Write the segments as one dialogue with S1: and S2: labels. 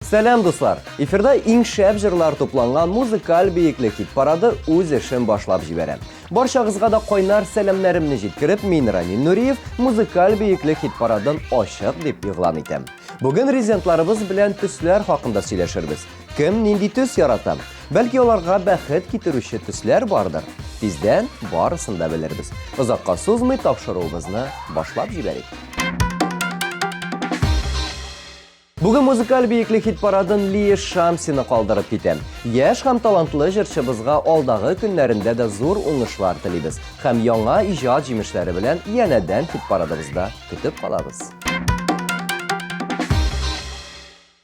S1: Selam dostlar. Efirde iң şәп jırlar toplangan muzikal beyiklik hit parады өз эшен башлап җибәрә. Барчагызга да кайнар сәламнәремне җиткереп, мин Рамил Нуриев музыкаль бейиклек хит парадын ачык дип игълан итәм. Бүген резидентларыбыз белән төсләр хакында сөйләшербез. Кем нинди төс ярата? Бәлки аларга бәхет китерүче төсләр бардыр. Тиздән барысын да белербез. Озакка сузмый тапшыруыбызны башлап җибәрик. Бүген музыкаль бейиклек хит парадын Лия Шамсина калдырып китәм. Яшь һәм талантлы җырчыбызга алдагы көннәрендә дә зур уңышлар телибез. Һәм яңа иҗат җимешләре белән янәдән хит парадыбызда көтеп калабыз.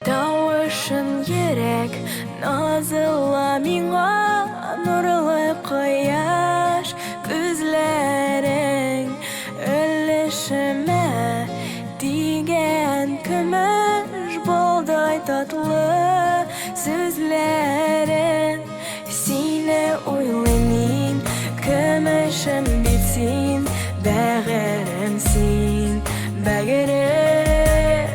S2: Тавышын йөрәк назлы миңа, нурлы кояш күзләрең өлешемә тигән көмеш болдай татлы сүзләрең. Сине уйлыйм, көмешем бит син, бәгырем син, бәгырем.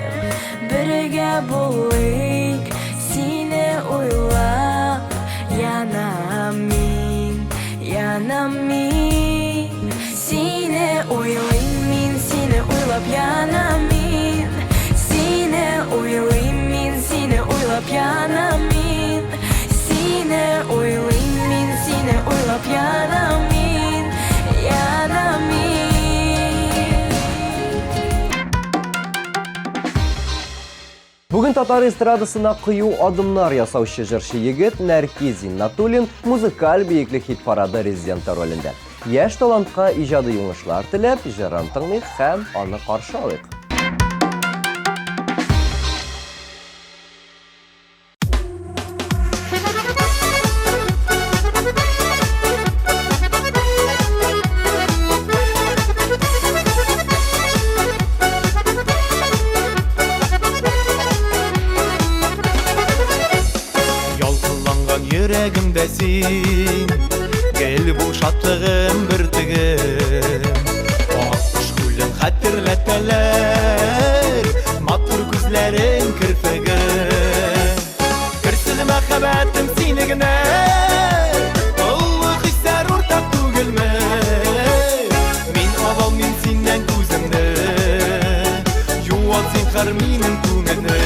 S2: Бергә булыйк, сине уйлап янам мин. Сине уйлыйм мин, сине уйлап янам мин. Сине уйлыйм мин, сине уйлап янам мин. Сине уйлыйм мин, сине уйлап янам мин.
S1: Бүген татар эстрадасына кыю адымнар ясаучы җырчы егет Нәркиз Зиннатуллин музыкаль бейиклек хит парады резиденты ролендә. Яшь талантка иҗади уңышлар теләп, җырын тыңлыйк һәм аны каршы алыйк.
S3: Yüreğimdə sin, gel bu şatlığım birtigim. Akkuş gülün xatirlətmələr, matur күзләрең kirpigim. Kirsin мәхәббәтем синегенә, оллык хисләр уртак түгелме? Мин алалмыйм синнән күземне, юан зинһар минем күңелне.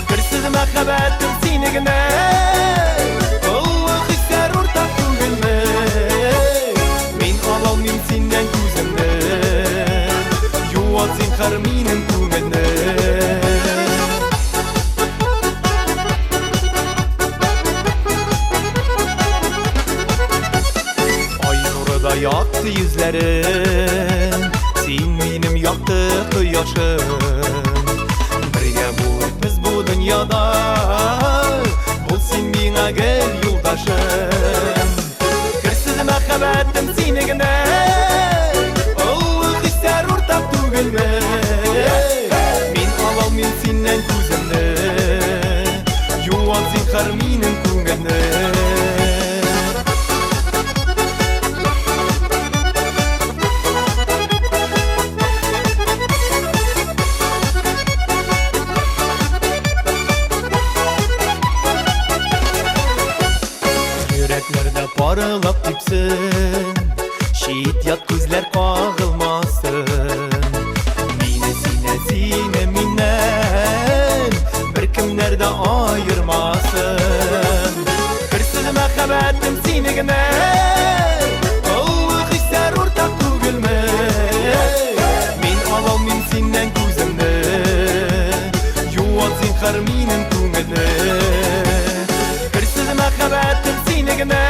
S3: Kirsin мәхәббәтем синегенә, Minun күңелне. Ay nurida yaktı yüzlerin, sen benim yaktı koyuşum. Birge bo'lib biz bu dunyoda, bo'lsin menga gel yo'ldoshim. Kirsiz мәхәббәтем синегенә, Min alalmıym sinden күземне, юан зинһар минем күңелне. Yüreklerde parılap dipsin, şehit yat күзләр kağılmasın. Sine minnen bir kimler de ayırmasın. Kırsız мәхәббәтем sinegine, olluq hisler ortak түгелме? Min alalmıym sinden күземне, юан зинһар минем күңелне. Kırsız мәхәббәтем sinegine,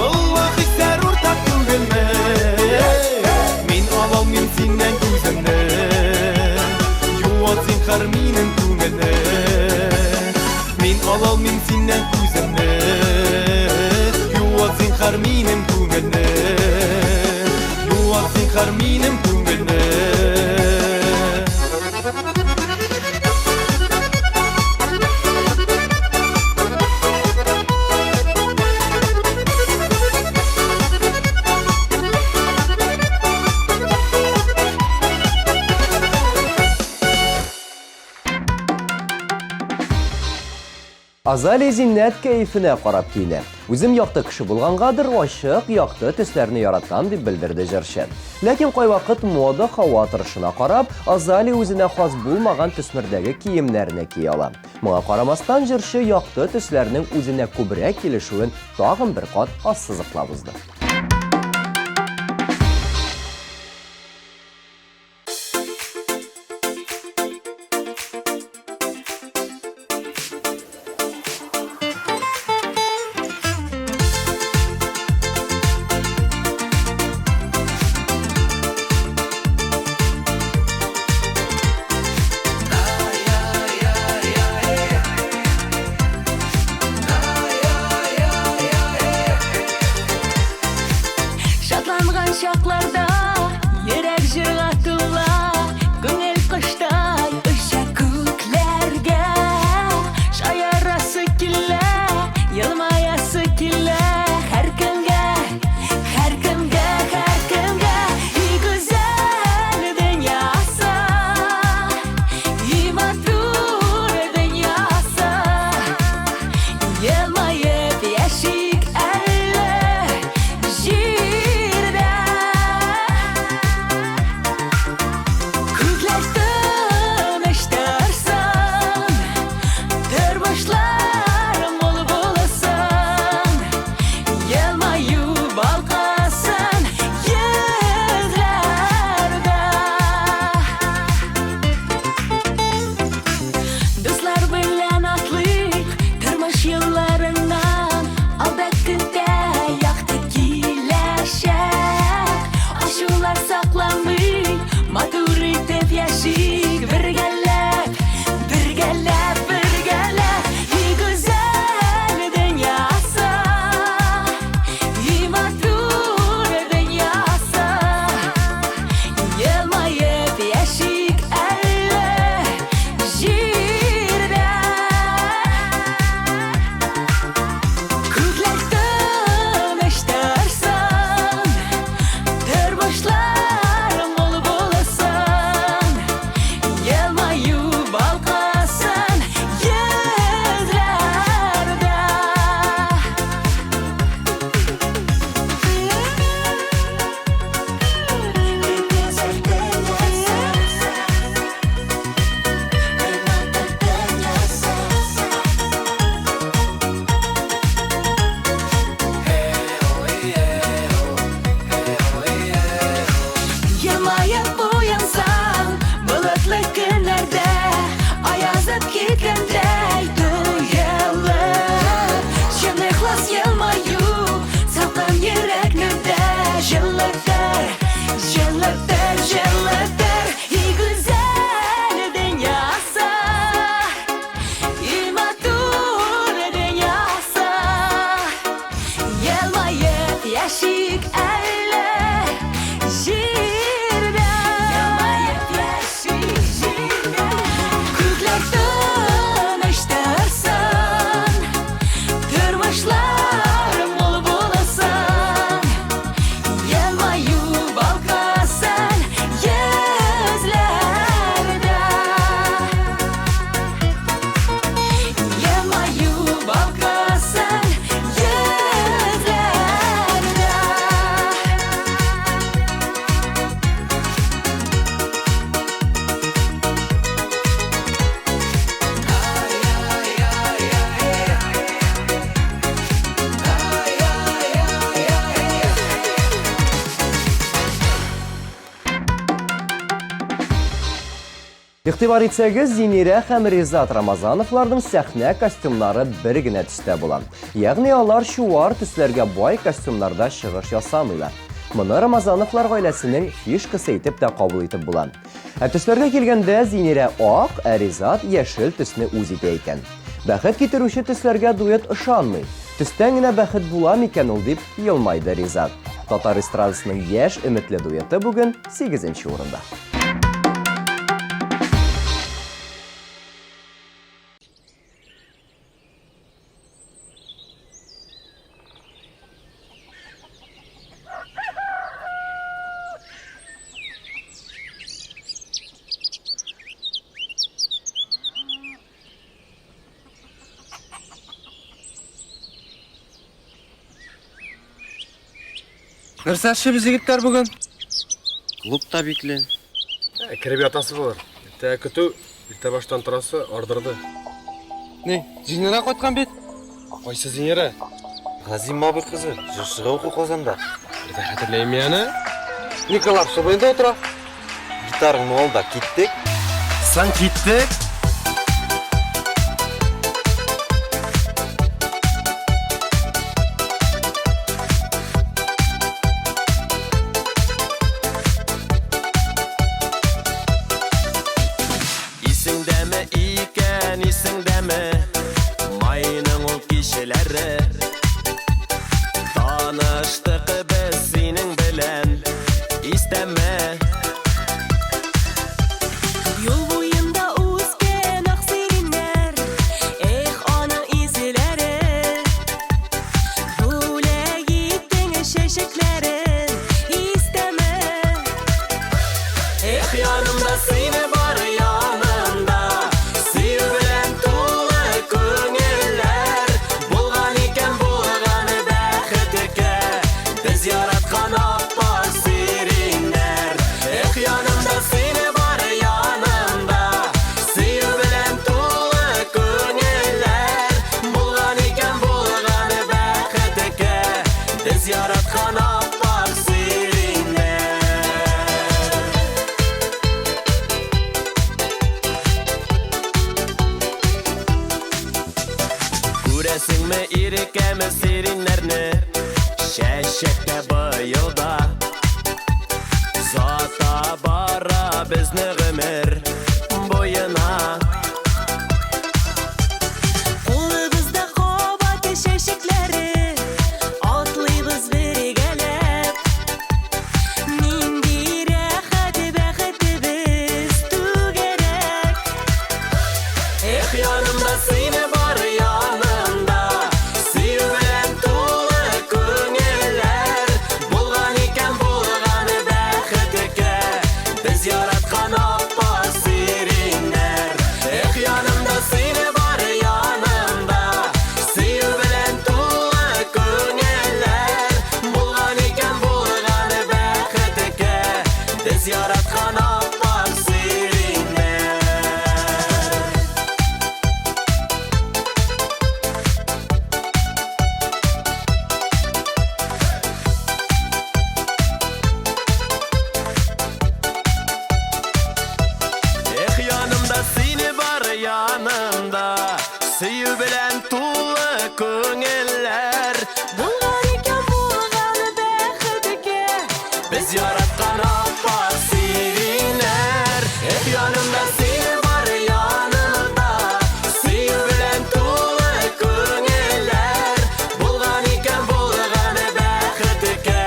S3: olluq hisler ortak түгелме? Min alalmıym sinden күземне, zинһар минем күңелне. Min alalmыйм sinden күземне, юан зинһар минем күңелне. Юан зинһар минем күңелне.
S1: Azali Zinnet keyfine qarab kiyine. Үзем яқты кіші болғанғадыр, ашық, яқты төсләрне яратам дип белдерде җырчы. Ләкин кай вакыт мода хаватырышына карап, Азали үзенә хас булмаган төсмердәге киемнәрне кие ала. Моңа карамастан җырчы яқты төсләрнең үзенә күбрәк килешүен тагын бер кат ассызыклап узды.
S2: Şaklarda yürek jırga tuğla Göngel kıştay ışa köklerge Şayarası kille, yılmayası kille Her kimge İyi güzel dünyası İyi matur dünyası Yılmayıp yeşik elle
S1: İxtibар etsəgiz, Zinirə һәм Резат Рамазановлардың сәхнә костюмнары бер генә төстә була. Ягъни алар шуар төсләргә бай костюмнарда чыгыш ясамыйлар. Моны Рамазановлар гаиләсенең фишкасы итеп тә кабул итеп була. Төсләргә килгәндә Зинирә ак, ә Резат яшел төсне үз итә икән. Бәхет китерүче төсләргә дуэт ышанмый. Төстән генә бәхет була микән ул дип елмайды Резат. Татар эстрадасының яшь өметле дуэты бүген 8-нче урында.
S4: Нәрсе біз егіттер бүгін?
S5: Клубта биклен.
S4: Кіріп атасы болар. Ерте күту, ерте баштан тұрасы ордырды. Не, зейнера қойтқан бет? Қойсы зейнера?
S5: Ғазим Мабыр қызы, жұршыға оқу қозанда.
S4: Ерте қатырлайым яны? Николап, собайында отыра?
S5: Гитарың ол да кеттік.
S4: Сан кеттік?
S2: Исіңдәме майының ол кешелері таныштық біз сенің білән истәме Yol boyunda uzken aksirinler aның izleri Böyle gittin şeşeklerin isteme yanımda seni var yanımda Sevgilen tuğla köngüller Bulgan iken bulganı bәхетке Biz yaratkan apar sirinler yanımda seni var yanımda Sevgilen tuğla köngüller Bulgan iken bulganı bәхетке Biz yaratkan apar sirinler Күрәсің ме ирекәме сириннәрне Шәшәккә быйылда Зата бара безне гомер буена Кулыбызда кабат шәшәкләре Атлыйбыз бергәләп Нинди рәхәт бәхетебез түгәрәк yanımda seni var yanımda Sevgilen tuğla köngüller Bulgan iken bulganı bәхетке Biz yaratkan apar sirinler yanımda seni var yanımda Sevgilen tuğla köngüller Bulgan iken bulganı bәхетке Biz yaratkan apar sirinler yanımda seni var yanımda Sev bilen tuğla köngüller Bulgan iken bulganı bәхетке Biz yaratkan apar sirinler yanımda seni var yanımda Sev bilen tuğla köngüller Bulgan iken bulganı bәхетке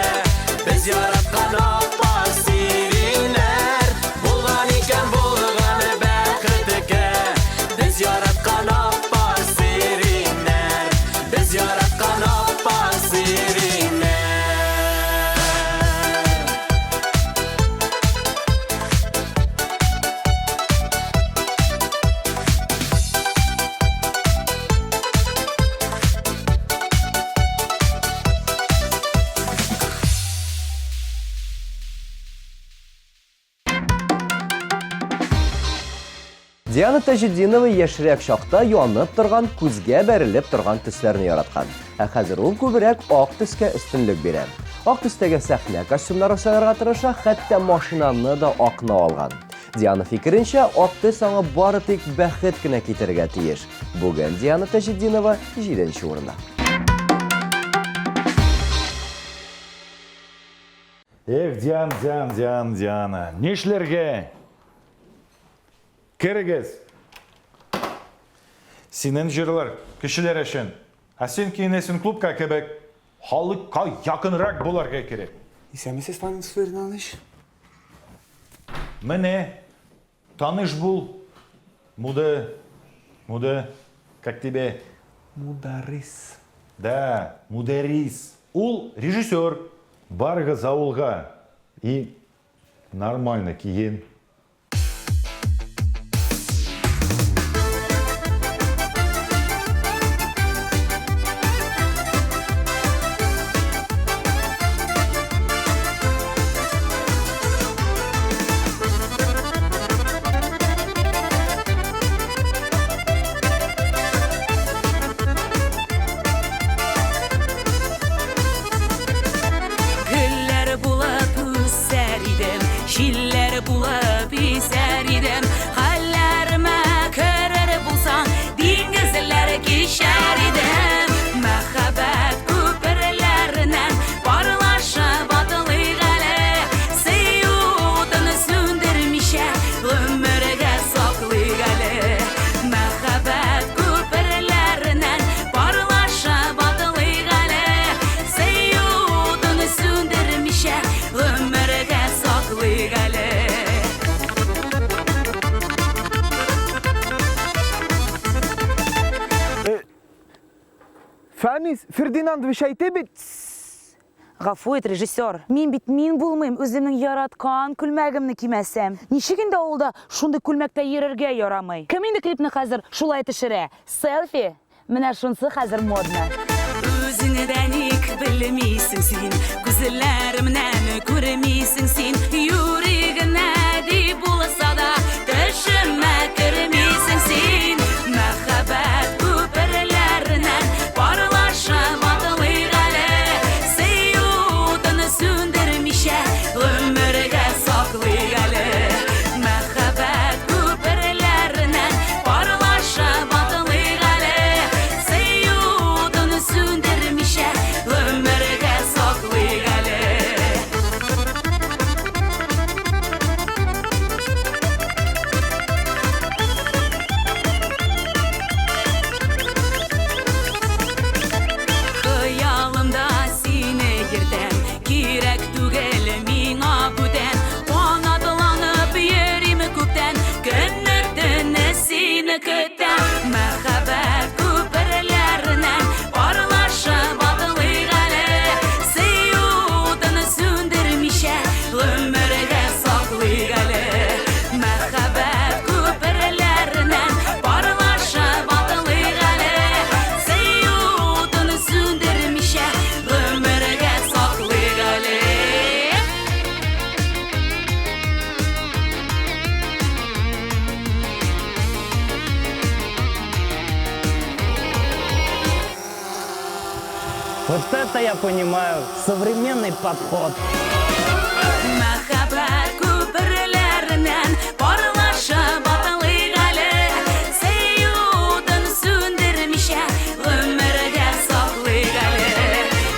S2: Biz yaratkan apar sirinler Bulgan iken bulganı bәхетке Biz yaratkan apar sirinler Biz yaratkan apar sirinler
S1: Диана Тажиддинова яшьрәк чакта янып торган, күзгә бәрелеп торган төсләрне яраткан. Хәзер ул күбрәк ак төскә өстенлек бирә. Ак төстәге сәхнә костюмнары сайрарга тырыша, хәтта машинаны да акны алган. Диана фикеренчә, ак төс аңа бары тик бәхет кенә китерергә тиеш. Бүген Диана Тажиддинова 7нче урында.
S6: Диана. Нишләргә? Кирегез. Синең җырлар кешеләр өчен. Ә син кинесен клубка кебек халыкка якынрак буларга кирәк.
S4: Исәмесез Фанис Фернандеш?
S6: Менә таныш бул. Муде, как тебе?
S4: Мударис.
S6: Да, Мударис. Ул режиссер. Барыгыз авылга и нормально киен.
S7: Фәнис, Фердинандович әйтә бит.
S8: Гафу ит, режиссер. Мин бит мин булмыйм, үземнең яраткан күлмәгемне кимәсәм. Ничек инде авылда шундый күлмәктә йөрергә ярамый? Кем инде клипны хәзер шулай төшерә? Селфи? Менә шунсы хәзер модна.
S2: Үзеңдән ник белмисең син, күзләремнән күрмисең син, юригенә ди булса да төшемә кермисең син. Мәхәббәт күперләреннән парлаша батылык әле, сөюдән сүндермичә гомергә саклык әле. Мәхәббәт күперләреннән парлаша батылык әле, сөюдән сүндермичә гомергә саклык әле. Хыялымда сине йөртәм, кирәк түгел миңа бүтән. Канатланып йөрим күптән, көнне-төнне сине көтәм. Мәхәббәт күперләреннән парлаша батылык әле, сөюдән сүндермичә гомергә саклык әле. Мәхәббәт күперләреннән парлаша батылык әле, сөюдән сүндермичә гомергә саклык әле.
S9: Вот это я понимаю, современный подход.
S2: Мәхәббәт күперләреннән парлаша батылык әле, сөюдән сүндермичә гомергә саклык әле.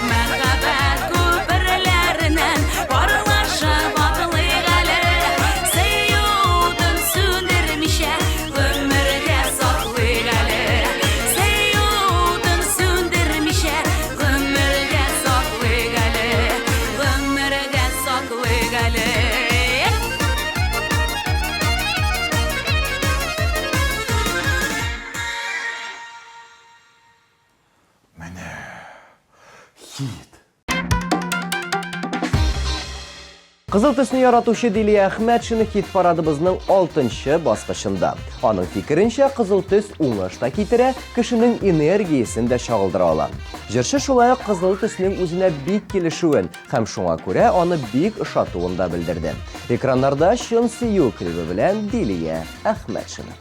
S2: Мәхәббәт күперләреннән парлаша батылык әле, сөюдән сүндермичә гомергә саклык әле. Сөюдән сүндермичә гомергә саклык әле. Гомергә саклык әле.
S6: Менә хит.
S1: Кызыл төсне яратучы Дилия Әхмәтшина хит парадыбызның 6-нчы баскычында. Аның фикеренчә, кызыл төс уңышта китерә, кешенең энергиясен дә чагылдыра ала. Җырчы шулай ук кызыл төснең үзенә бик килешүен һәм шуңа күрә аны бик ошатуын да белдерде. Экраннарда Чын сөю клипы белән Дилия Әхмәтшина.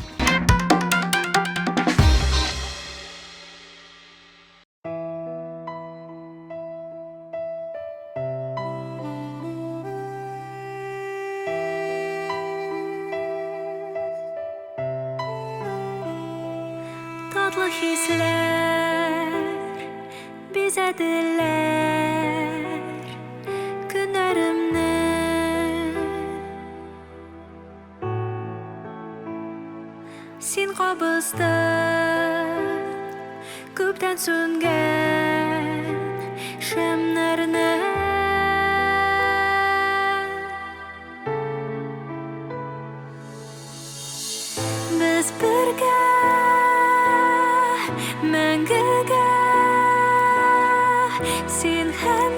S2: Татлы хисләр бизәделәр көннәремне. Син кабыздың күптән сүнгән шәмнәрне. Без бергә мәңгегә, син һәм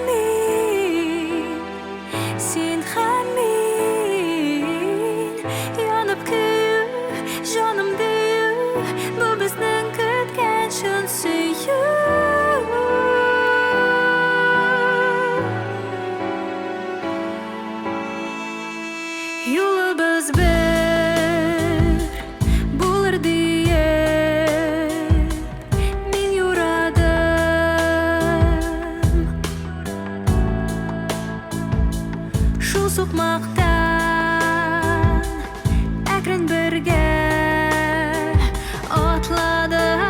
S2: мин, янып көю, җаным дию, бу безнең көткән чын сөю. Юлыбыз бер булыр диеп мин юрадым. Шул сукмактан әкрен бергә атладык.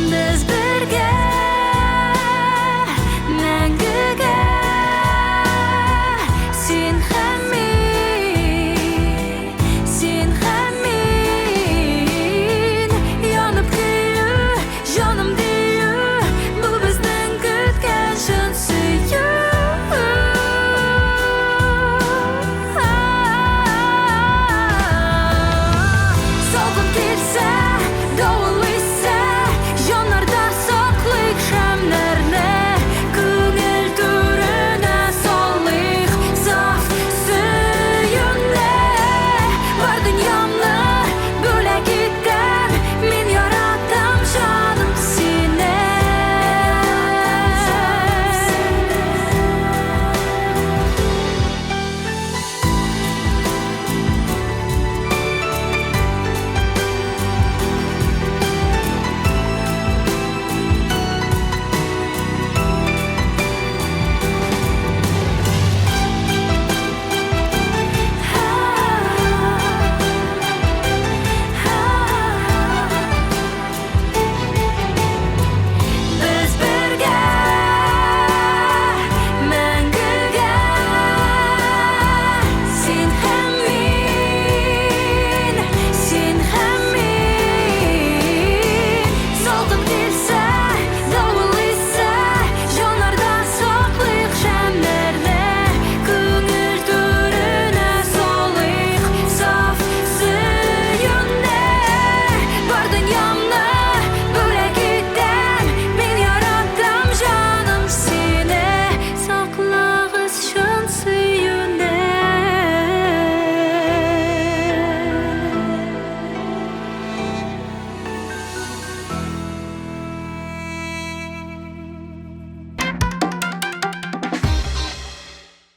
S2: Без бергә мәңгегә, син һәм мин, янып көю, җаным дию, бу безнең көткән чын сөю.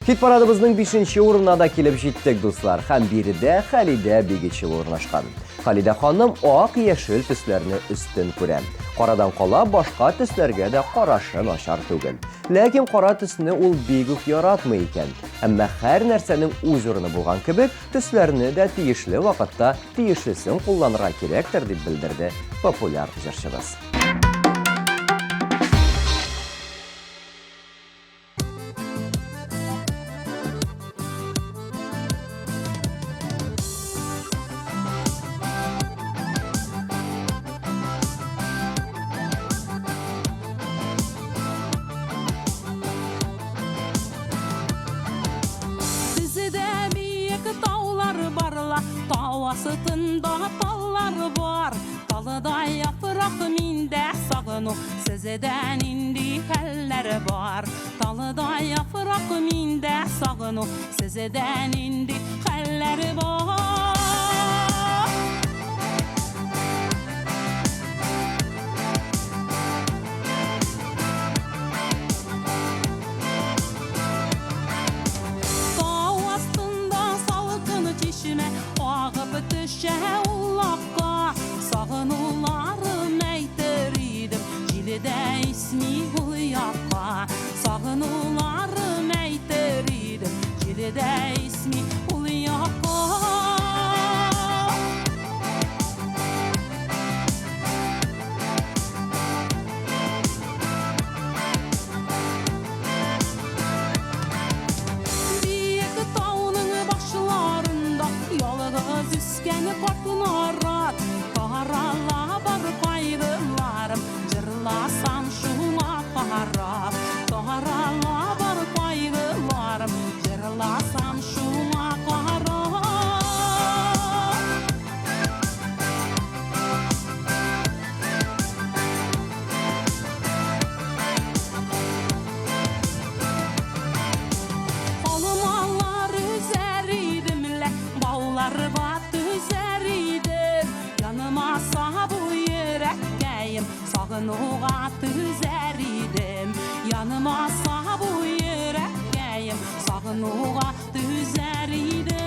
S1: Hit paradımızın 5-нче урынына да килеп җиттек, дуслар. Һәм биредә Халидә Бигичева урнашкан. Халидә ханым ак яшел төсләрне өстен күрә. Карадан кала башка төсләргә дә карашы начар түгел. Ләкин кара төсне ул бик үк яратмый икән. Әмма һәр нәрсәнең үз урыны булган кебек, төсләрне дә тиешле вакытта тиешлесен кулланырга кирәктер дип белдерде популяр җырчыбыз.
S2: Астында таллар бар, талыда яфрак миндә сагыну, сездән инде хәлләр бар. Талыда яфрак миндә сагыну, сездән инде хәлләр бар. Тау астында салкын чишмә Düşə ulaqqa sağınularım əytir idim Jilidə ismi uluyaqqa Sağınularım əytir idim Jilidə ismi uluyaqqa Üskəni qorxunarat, qarala var qayğılarım, cırlasam şuma qarab. Qarala var qayğılarım, cırlasam şuma qarab. Almalar üzəridimlə, bağlar var. Yanıma sağ bu yürekkeyim Sağınuğa tüzer idim Yanıma sağ bu yürekkeyim Sağınuğa tüzer idim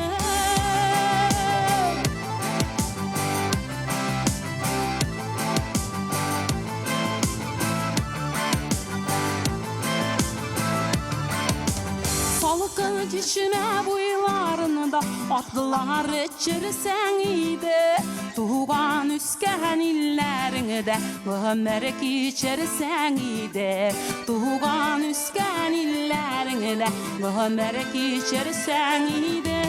S2: Salkın çişine buylarında Atlılar içirsen idi Tuğan üsken illerinde Mühemmerek içirsen idi Tuğan üsken illerinde Mühemmerek içirsen idi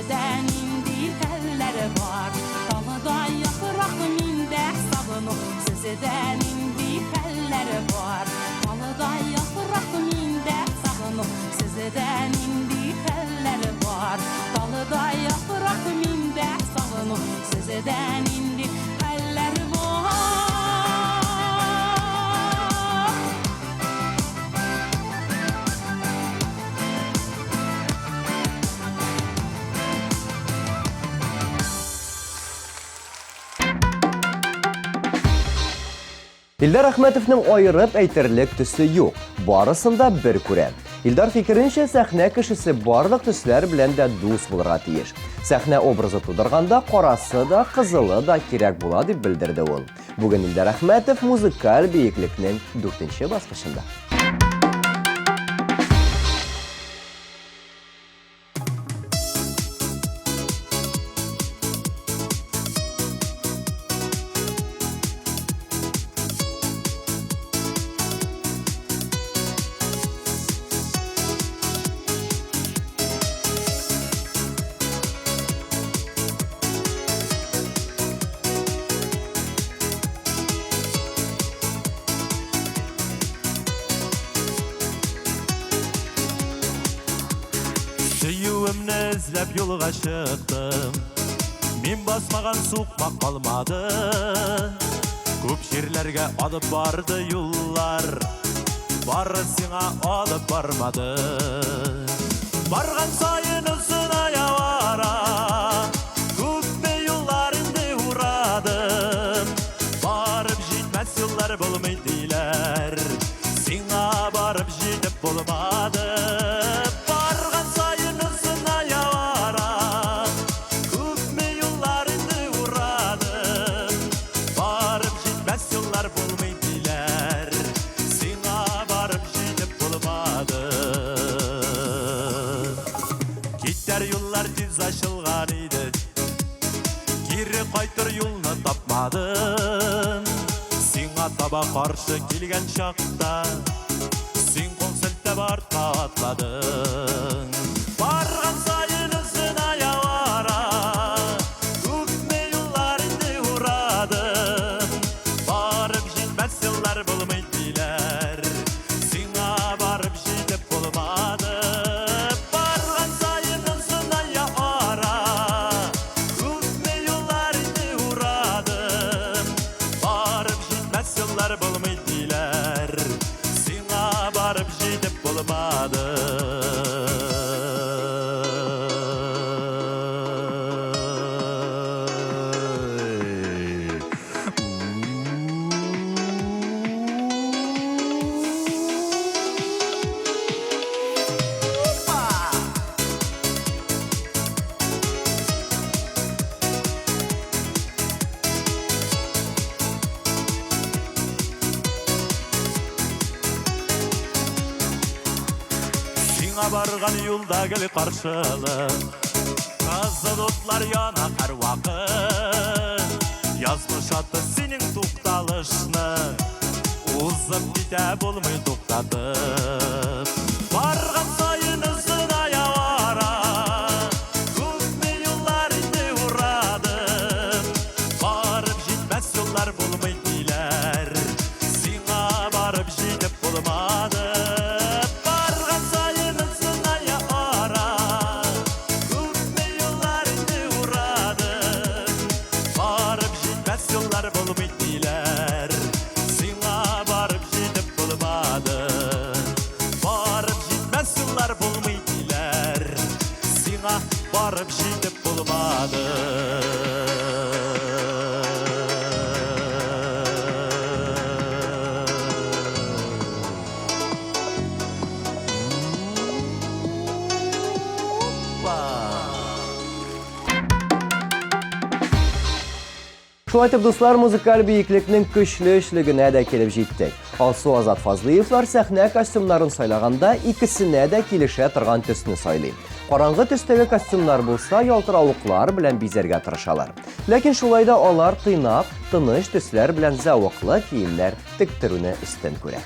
S2: Sizdən indi həllər var Talıda yapıraq mində savunu Sizdən indi həllər var Talıda yapıraq mində savunu Sizdən indi həllər var Talıda yapıraq mində savunu Sizdən indi həllər var
S1: Илдар Әхмәтовның айырып әйтерлек төсе юк. Барысында бер күрә. Илдар фикеренчә, сәхнә кешесе барлык төсләр белән дә дус булырга тиеш. Сәхнә образы тудырганда карасы да, кызылы да кирәк була дип белдерде ул. Бүген Илдар Әхмәтов музыкаль биеклекнең 4нче баскычында.
S10: Сөюімні ізләп yolға шықтым Мен басмаған соқпақ қалмады Көп жерлерге алып барды юллар, бары сиңа алып бармады. Барған сайын ұзын аявара, көппе юллар инде урадым. Барып жетмәс юллар болмай дейлер, сиңа барып жетіп болмады. Барған сайын ұзын аявара, көппе юллар инде урадым. Барып жетмәс юллар болмай дейлер, сиңа барып жетіп болмады. Китер юллар тез ашылған еді, кері қайтыр юлны тапмадың. Сиңа таба қаршы келген шақта, сен қол сілтеп артқа атладың. Барған сайын ұзын аявара, көпме юллар инде урадым. Барып жетмәс юллар болмай дейлер, сиңа барып жетіп болмады. Барған сайын ұзын аявара, көпме юллар инде урадым. Барып жетмәс юллар болмай дейлер, сиңа барып жетіп болмады. Сиңа барған юлда кел қаршылық, қызыл отлар яна һәр вақыт. Язмыш аты сенің тоқталышны, узып кете болмай тоқтатып. Барған сайын ұзын аявара, көпме юллар инде урадым. Барып жетмәс юллар болмай дейлер, сиңа барып жетіп болмады. Барған сайын ұзын аявара, көпме юллар инде урадым. Барып жетмәс юллар болмай дейлер, сиңа барып жетіп болмады. Барып жетмәс юллар болмай дейлер, сиңа барып жетіп болмады.
S1: Шулай итеп, дуслар, музыкаль бейеклекнең көчле эшлегенә дә килеп җиттек. Алсу Азат Фазлыевлар сәхнә костюмнарын сайлаганда икесенә дә килешә торган төсне сайлый. Караңгы төстәге костюмнар булса, ялтыравыклар белән бизәргә тырышалар. Ләкин шулай да алар тыйнак, тыныч төсләр белән зәвыклы киемнәр тектерүне өстен күрә.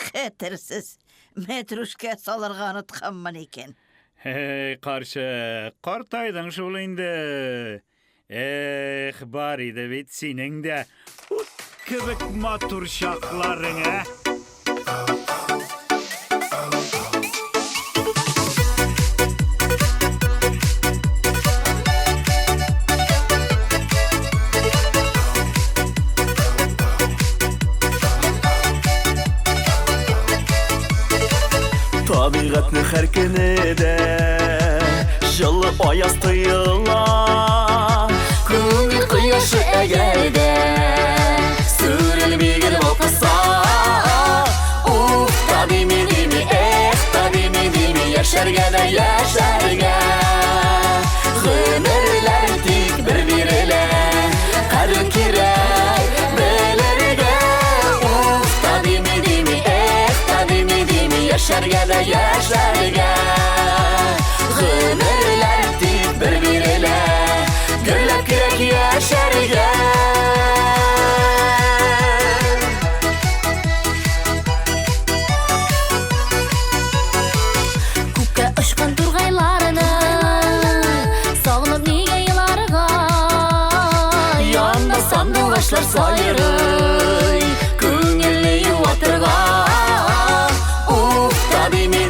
S11: Хәтерсез, мәтрүшкә салырга онытканмын икән.
S10: Қаршы, қартайдың шул инде. Бар иде бит синең дә ут кебек матур шакларың,
S3: Табигатьне һәр көне дә жылы аяз тыйыла.
S11: Күңел кояшы әгәрдә сүрелмәгән вакытса. Уф, табими, табими, яшәргә дә яшәргә. Гомерләр тик бер бирелә, кадер кирәк белергә. Уф, табими, яшәргә дә яшәргә. Гомерләр тик бер бирелә, гөрләп кирәк яшәргә. Күккә очкан тургайларны сагынып нигә еларга. Янда сандугачлар сайрый, күңелне юатырга. Уф, табими,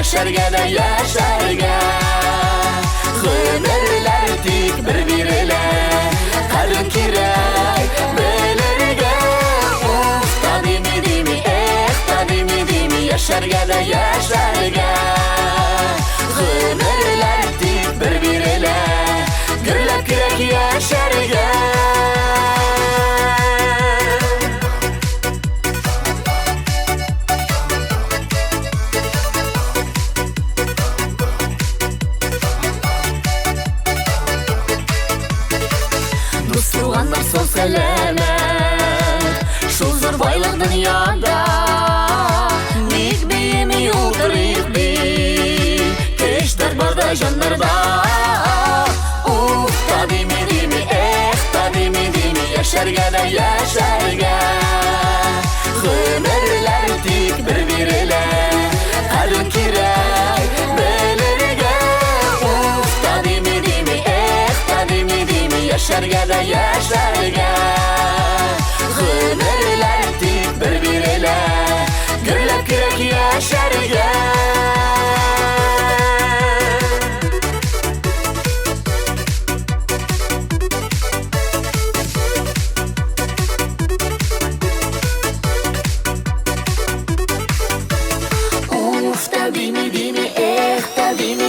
S11: яшәргә дә яшәргә. яшәргә дә яшәргә. Гомерләр тик бер бирелә, гөрләп кирәк яшәргә. Туганнар сау сәләмәт, шул зур байлык дөньяда. Ник бейеми утырыйк бит, кештер барда җаннарда. Уф, та дими, эх, та дими, яшәргә дә яшәргә. Гомерләр тик бер бирелә, кадер кирәк белергә. Уф, та дими, эх, та дими, яшәргә дә яшәргә. Гомерләр тик бер бирелә, гөрләп кирәк яшәргә. Уф, та дими, эх, та дими,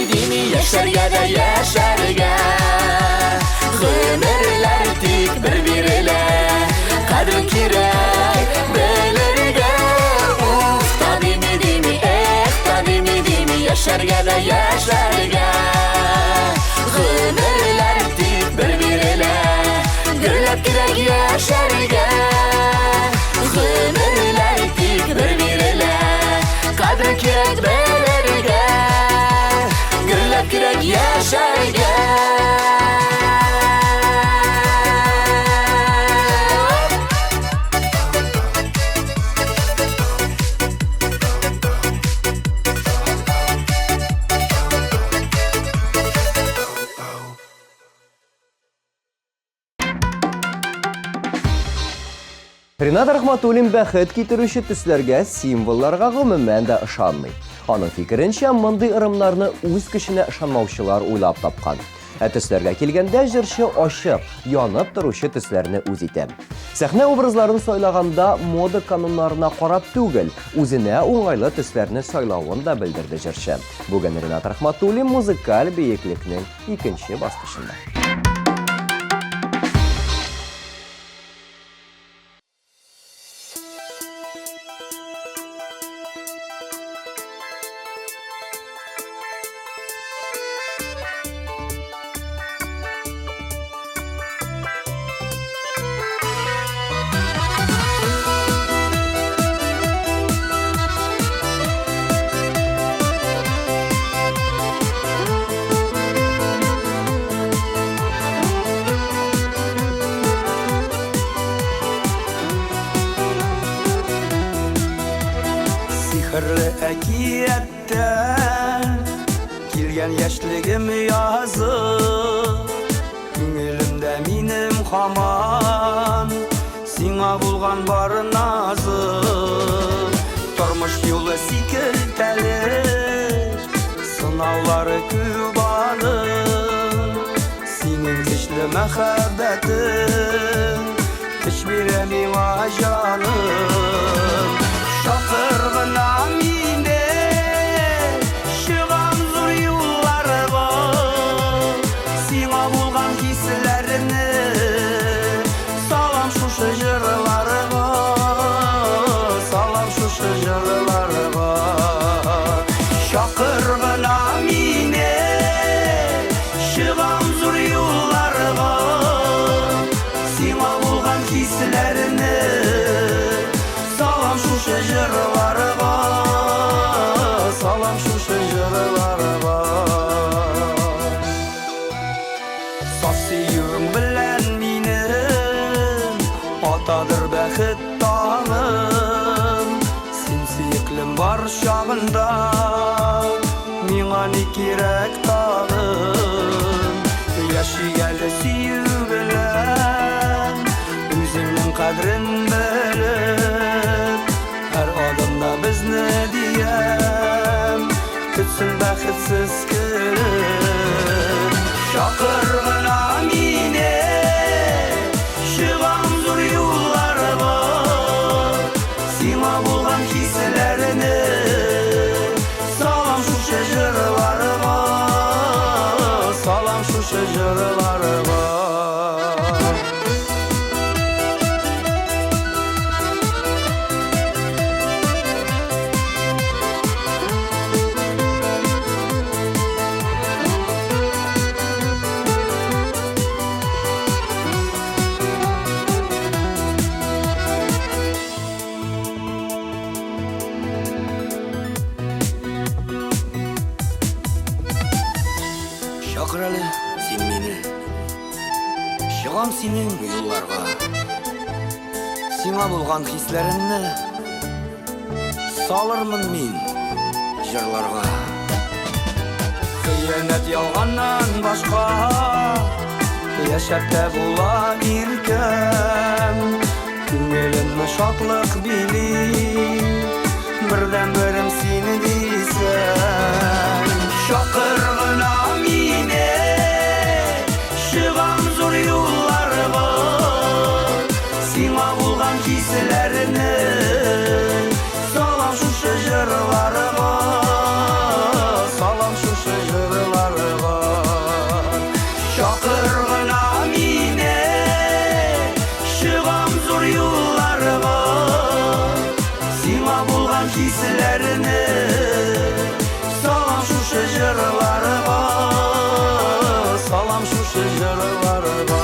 S11: яшәргә дә яшәргә. Гомерләр тик бер бирелә, кадер кирәк белергә. Уф, та дими, эх, та дими, яшәргә дә яшәргә. Гомерләр тик бер бирелә, гөрләп кирәк яшәргә. Гомерләр тик бер бирелә, кадер кирәк белергә. Гөрләп кирәк яшәргә.
S1: Ринат Рахматуллин бәхет китерүче төсләргә, символларга гомумән дә ышанмый. Аның фикеренчә, мондый ырымнарны үз көченә ышанмаучылар уйлап тапкан. Төсләргә килгәндә җырчы ачык, янып торучы төсләрне үз итә. Сәхнә образларын сайлаганда мода кануннарына карап түгел, үзенә уңайлы төсләрне сайлавын да белдерде җырчы. Бүген Ринат Рахматуллин музыкаль биеклекнең икенче баскычында.
S3: Сихрле әкияттән килгән яшьлегем язып, күңелемдә минем һаман сиңа булган бар назым. Тормыш юлы сикертәле, сынаулары күп аның, синең көчле мәхәббәтең көч бирә миңа җаным. Шакыр гына мине, чыгам зур юлларга, сиңа булган хисләрне салам шушы җырларга, салам шушы җырларга. Шакыр гына мине, чыгам зур юлларга, сиңа булган хисләрне салам шушы җырларга, салам шушы җырларга. Саф сөюең белән минем атадыр бәхет таңым. Син сөеклем бар чагында миңа ни кирәк тагын. Яшигәле сөю белән үзеңнең кадрын белеп, һәр адымда безне диям, көтсен бәхетсез көн. Шакыр гына мине, чыгам зур юлларга, сиңа булган хисләрне Чакыр әле син мине. Чыгам синең юлларга. Сиңа булган хисләремне салырмын мин җырларга. Хыянәт ялганнан башка яшәп тә була иркәм. Күңелемне шатлык били, бердән-берем сине дисәм. Чакыр гына мине, чыгам зур юлларга. Сиңа булган хисләрне салам шушы җырларга. Салам шушы җырларга. Чакыр гына мине, чыгам зур юлларга. Сиңа булган хисләрне салам шушы җырларга. Салам шушы җырларга.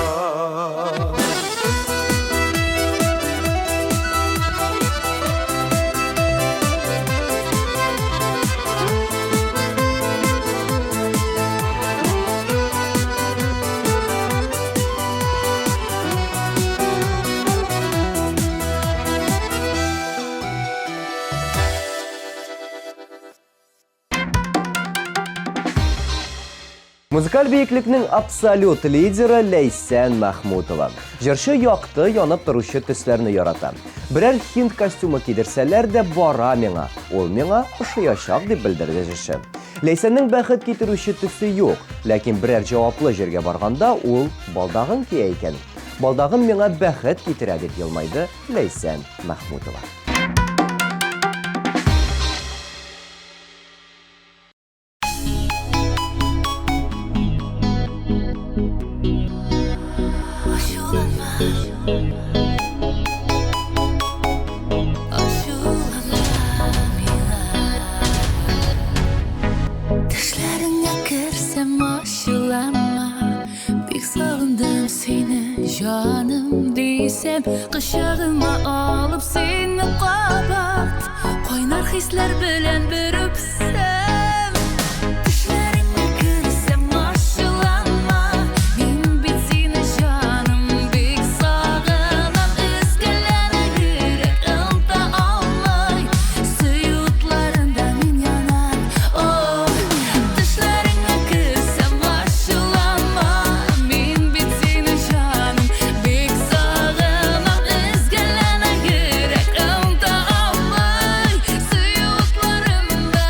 S1: Музыкаль бейеклекнең абсолют лидеры Лейсән Мәхмүтова. Җырчы якты, янып торучы төсләрне ярата. Берәр хинд костюмы кидерсәләр дә бара миңа. Ул миңа ошаячак дип белдерде җырчы. Лейсәннең бәхет китерүче төсе юк, ләкин берәр җаваплы җиргә барганда ул балдагын кия икән. Балдагым миңа бәхет китерә дип елмайды Лейсән Мәхмүтова.
S11: Düşlerine girsem aşılama. Bek sağındım seni canım desem. Kışağıma alıp seni kabat. Koynar hisler bilen bir öpsem. Düşlerine girsem aşılama. Min bit seni canım bek sağınam. Üzgülene yürek ılda almay. Suyutlarında min yanar. Oh, düşlerine girsem aşılama. Min bit seni canım bek sağınam. Üzgülene yürek ılda almay. Suyutlarında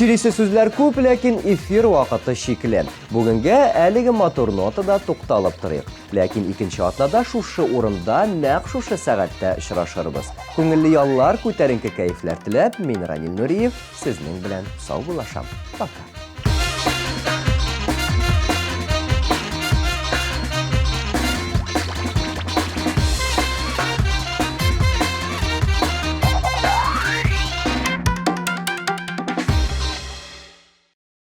S1: Сөйлесе сүзләр күп, ләкин эфир вакыты шикле. Бүгенгә әлеге матур нотада тукталып торыйк. Ләкин икенче атнада шушы урында нәкъ шушы сәгатьтә очрашырбыз. Күңелле яллар, күтәренке кәефләр теләп, мин Ранил Нуриев сезнең белән сау булашам. Пока.